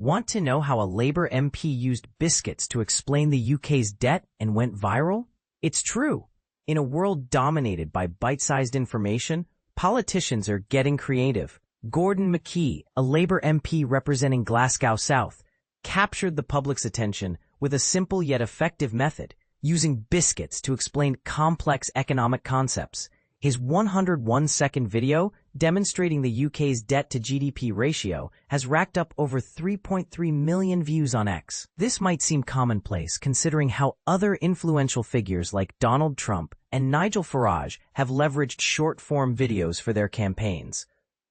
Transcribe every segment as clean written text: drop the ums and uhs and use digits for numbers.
Want to know how a Labour MP used biscuits to explain the UK's debt and went viral? It's true. In a world dominated by bite-sized information, politicians are getting creative. Gordon McKee, a Labour MP representing Glasgow South, captured the public's attention with a simple yet effective method, using biscuits to explain complex economic concepts. His 101-second video demonstrating the UK's debt-to-GDP ratio has racked up over 3.3 million views on X. This might seem commonplace considering how other influential figures like Donald Trump and Nigel Farage have leveraged short-form videos for their campaigns.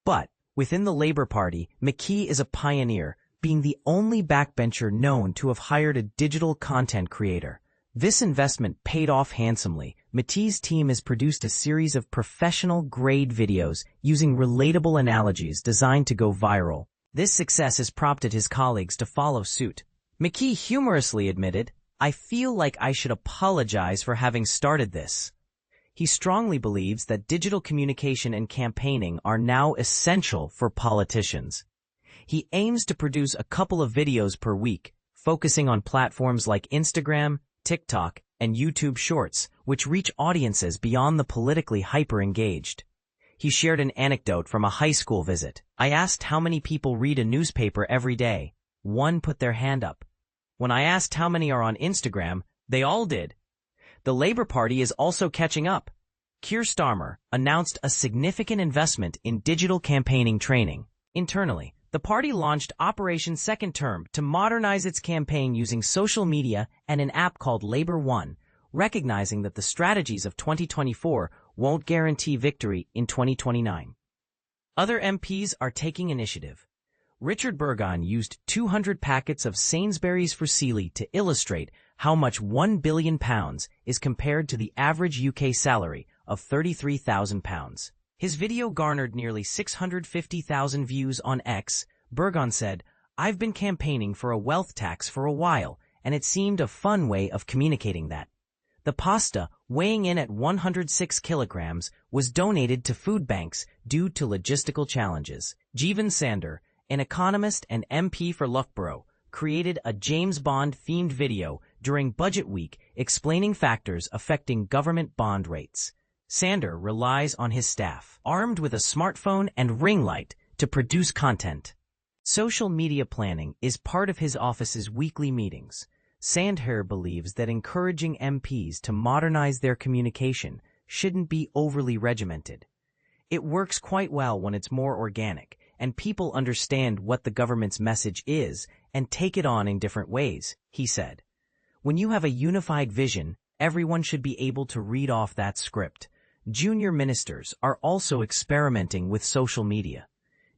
But within the Labour Party, McKee is a pioneer, being the only backbencher known to have hired a digital content creator. This investment paid off handsomely. McKee's team has produced a series of professional-grade videos using relatable analogies designed to go viral. This success has prompted his colleagues to follow suit. McKee humorously admitted, "I feel like I should apologize for having started this." He strongly believes that digital communication and campaigning are now essential for politicians. He aims to produce a couple of videos per week, focusing on platforms like Instagram, TikTok, and YouTube Shorts, which reach audiences beyond the politically hyper-engaged. He shared an anecdote from a high school visit. "I asked how many people read a newspaper every day. One put their hand up. When I asked how many are on Instagram, they all did." The Labour Party is also catching up. Keir Starmer announced a significant investment in digital campaigning training. Internally, the party launched Operation Second Term to modernize its campaign using social media and an app called Labour One, recognizing that the strategies of 2024 won't guarantee victory in 2029. Other MPs are taking initiative. Richard Burgon used 200 packets of Sainsbury's for Sealy to illustrate how much £1 billion is compared to the average UK salary of £33,000. His video garnered nearly 650,000 views on X. Burgon said, "I've been campaigning for a wealth tax for a while, and it seemed a fun way of communicating that." The pasta, weighing in at 106 kilograms, was donated to food banks due to logistical challenges. Jeevan Sander, an economist and MP for Loughborough, created a James Bond-themed video during Budget Week explaining factors affecting government bond rates. Sander relies on his staff, armed with a smartphone and ring light, to produce content. Social media planning is part of his office's weekly meetings. Sander believes that encouraging MPs to modernize their communication shouldn't be overly regimented. It works quite well when it's more organic, and people understand what the government's message is and take it on in different ways, he said. When you have a unified vision, everyone should be able to read off that script. Junior ministers are also experimenting with social media.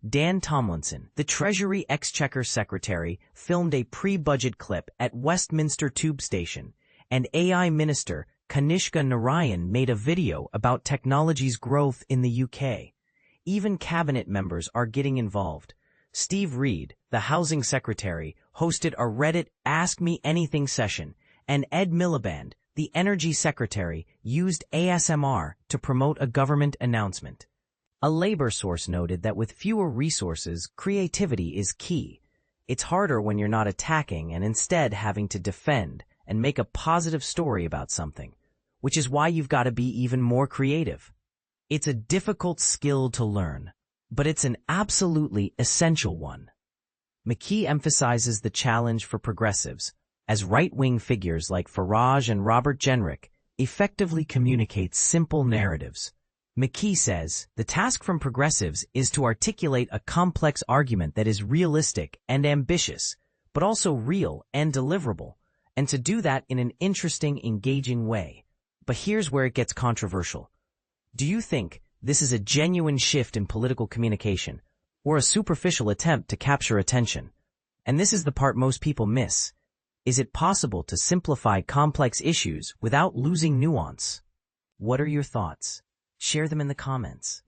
Dan Tomlinson, the Treasury Exchequer Secretary, filmed a pre-budget clip at Westminster Tube Station, and AI Minister Kanishka Narayan made a video about technology's growth in the UK. Even cabinet members are getting involved. Steve Reed, the Housing Secretary, hosted a Reddit Ask Me Anything session, and Ed Miliband, the Energy Secretary, used ASMR to promote a government announcement. A Labour source noted that with fewer resources, creativity is key. It's harder when you're not attacking and instead having to defend and make a positive story about something, which is why you've got to be even more creative. It's a difficult skill to learn, but it's an absolutely essential one. McKee emphasizes the challenge for progressives, as right-wing figures like Farage and Robert Jenrick effectively communicate simple narratives. McKee says, the task from progressives is to articulate a complex argument that is realistic and ambitious, but also real and deliverable, and to do that in an interesting, engaging way. But here's where it gets controversial. Do you think this is a genuine shift in political communication, or a superficial attempt to capture attention? And this is the part most people miss. Is it possible to simplify complex issues without losing nuance? What are your thoughts? Share them in the comments.